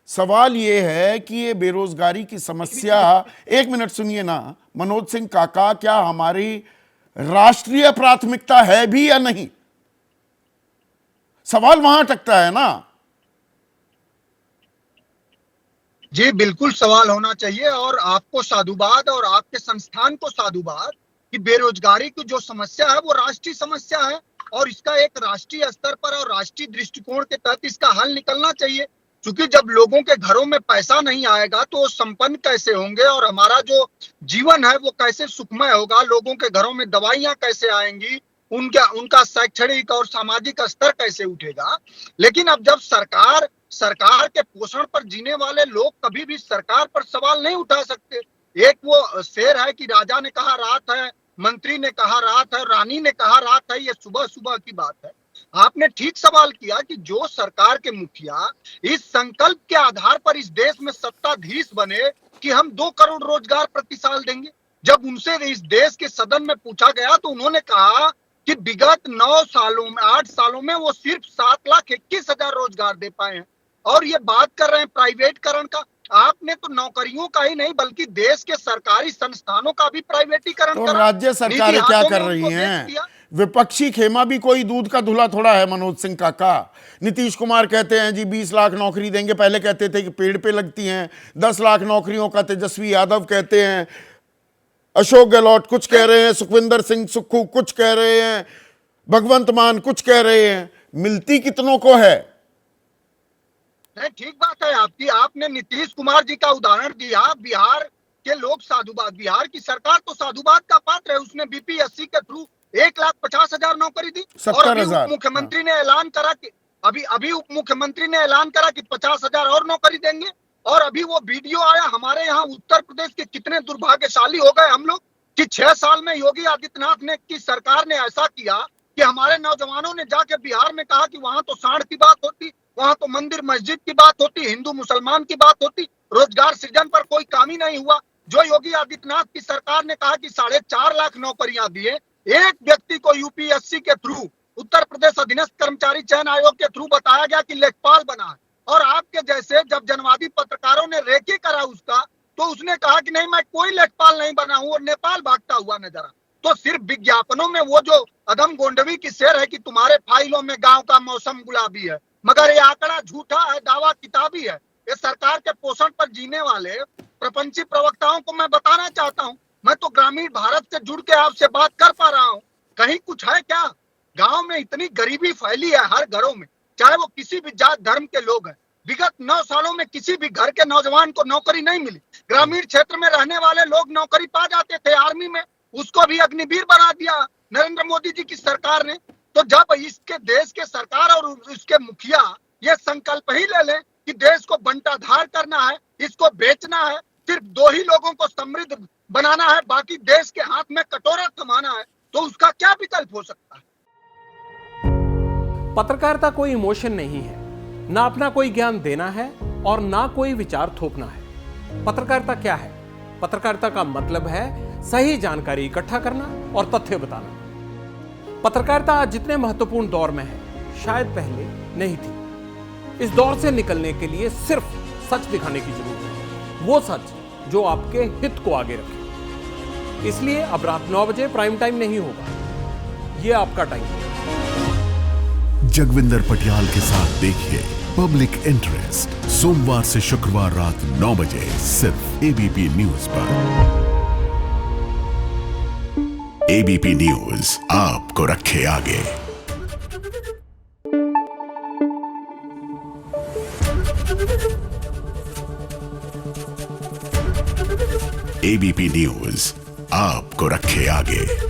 सवाल ये है कि ये बेरोजगारी की समस्या, एक मिनट सुनिए ना मनोज सिंह काका, क्या हमारी राष्ट्रीय प्राथमिकता है भी या नहीं? सवाल वहां अटकता है ना। जी बिल्कुल सवाल होना चाहिए, और आपको साधुवाद और आपके संस्थान को साधुवाद कि बेरोजगारी की जो समस्या है वो राष्ट्रीय समस्या है, और इसका एक राष्ट्रीय स्तर पर और राष्ट्रीय दृष्टिकोण के तहत इसका हल निकलना चाहिए। क्योंकि जब लोगों के घरों में पैसा नहीं आएगा तो वो संपन्न कैसे होंगे, और हमारा जो जीवन है वो कैसे सुखमय होगा, लोगों के घरों में दवाइयां कैसे आएंगी, उनका उनका शैक्षणिक और सामाजिक स्तर कैसे उठेगा। लेकिन अब जब सरकार के पोषण पर जीने वाले लोग कभी भी सरकार पर सवाल नहीं उठा सकते। एक वो शेर है कि राजा ने कहा रात है, मंत्री ने कहा रात है, रानी ने कहा रात है, ये सुबह सुबह की बात है। आपने ठीक सवाल किया कि जो सरकार के मुखिया इस संकल्प के आधार पर इस देश में सत्ताधीश बने कि हम 2 करोड़ रोजगार प्रति साल देंगे, जब उनसे इस देश के सदन में पूछा गया तो उन्होंने कहा कि विगत 9 सालों में 8 सालों में वो सिर्फ 7,21,000 रोजगार दे पाए हैं। और ये बात कर रहे हैं प्राइवेटीकरण का। आपने तो नौकरियों का ही नहीं बल्कि देश के सरकारी संस्थानों का भी प्राइवेटीकरण तो करा। राज्य सरकारें क्या कर रही हैं? विपक्षी खेमा भी कोई दूध का धुला थोड़ा है मनोज सिंह काका। नीतीश कुमार कहते हैं जी 20 लाख नौकरी देंगे, पहले कहते थे कि पेड़ पे लगती हैं। 10 लाख नौकरियों का तेजस्वी यादव कहते हैं, अशोक गहलोत कुछ कह रहे हैं, सुखविंदर सिंह सुक्खू कुछ कह रहे हैं, भगवंत मान कुछ कह रहे हैं। मिलती कितनों को है? नहीं, ठीक बात है आपकी। आपने नीतीश कुमार जी का उदाहरण दिया। बिहार के लोग साधुवाद, बिहार की सरकार तो साधुवाद का पात्र है। उसने बीपीएससी के थ्रू 1,50,000 नौकरी दी, और अभी उप मुख्यमंत्री ने ऐलान करा कि अभी उप मुख्यमंत्री ने ऐलान करा कि 50,000 और नौकरी देंगे। और अभी वो वीडियो आया हमारे यहाँ उत्तर प्रदेश के, कितने दुर्भाग्यशाली हो गए हम लोग कि 6 साल में योगी आदित्यनाथ ने की सरकार ने ऐसा किया कि हमारे नौजवानों ने जाके बिहार में कहा कि वहां तो सांड की बात होती, वहां तो मंदिर मस्जिद की बात होती, हिंदू मुसलमान की बात होती, रोजगार सृजन पर कोई काम ही नहीं हुआ। जो योगी आदित्यनाथ की सरकार ने कहा कि 4.5 लाख नौकरियां दिए, एक व्यक्ति को यूपीएससी के थ्रू, उत्तर प्रदेश अधीनस्थ कर्मचारी चयन आयोग के थ्रू बताया गया कि लेखपाल बना है। और आपके जैसे जब जनवादी पत्रकारों ने रेकी करा उसका, तो उसने कहा कि नहीं मैं कोई लेखपाल नहीं बना हूं, और नेपाल भागता हुआ नजर आ। तो सिर्फ विज्ञापनों में वो जो अदम गोंडवी की शेर है कि तुम्हारे फाइलों में गांव का मौसम गुलाबी है, मगर ये आंकड़ा झूठा है, दावा किताबी है। ये सरकार के पोषण पर जीने वाले प्रपंची प्रवक्ताओं को मैं बताना चाहता हूं, मैं तो ग्रामीण भारत से जुड़ के आपसे बात कर पा रहा हूं। कहीं कुछ है क्या? गांव में इतनी गरीबी फैली है हर घरों में, चाहे वो किसी भी जात धर्म के लोग हैं। विगत 9 सालों में किसी भी घर के नौजवान को नौकरी नहीं मिली। ग्रामीण क्षेत्र में रहने वाले लोग नौकरी पा जाते थे आर्मी में, उसको भी अग्निवीर बना दिया नरेंद्र मोदी जी की सरकार ने। तो जब इसके देश के सरकार और उसके मुखिया ये संकल्प ही ले लें कि देश को बंटाधार करना है, इसको बेचना है, सिर्फ 2 ही लोगों को समृद्ध बनाना है, बाकी देश के हाथ में कटोरा थमाना है, तो उसका क्या विकल्प हो सकता है? पत्रकारिता कोई इमोशन नहीं है, ना अपना कोई ज्ञान देना है और ना कोई विचार थोपना है। पत्रकारिता क्या है? पत्रकारिता का मतलब है सही जानकारी इकट्ठा करना और तथ्य बताना। पत्रकारिता आज जितने महत्वपूर्ण दौर में है, शायद पहले नहीं थी। इस दौर से निकलने के लिए सिर्फ सच दिखाने की जरूरत है, वो सच जो आपके हित को आगे रखे। इसलिए अब रात 9 बजे प्राइम टाइम नहीं होगा, ये आपका टाइम है। जगविंदर पटियाल के साथ देखिए पब्लिक इंटरेस्ट, सोमवार से शुक्रवार रात 9 बजे सिर्फ एबीपी न्यूज पर। एबीपी न्यूज आपको रखे आगे। एबीपी न्यूज आपको रखे आगे।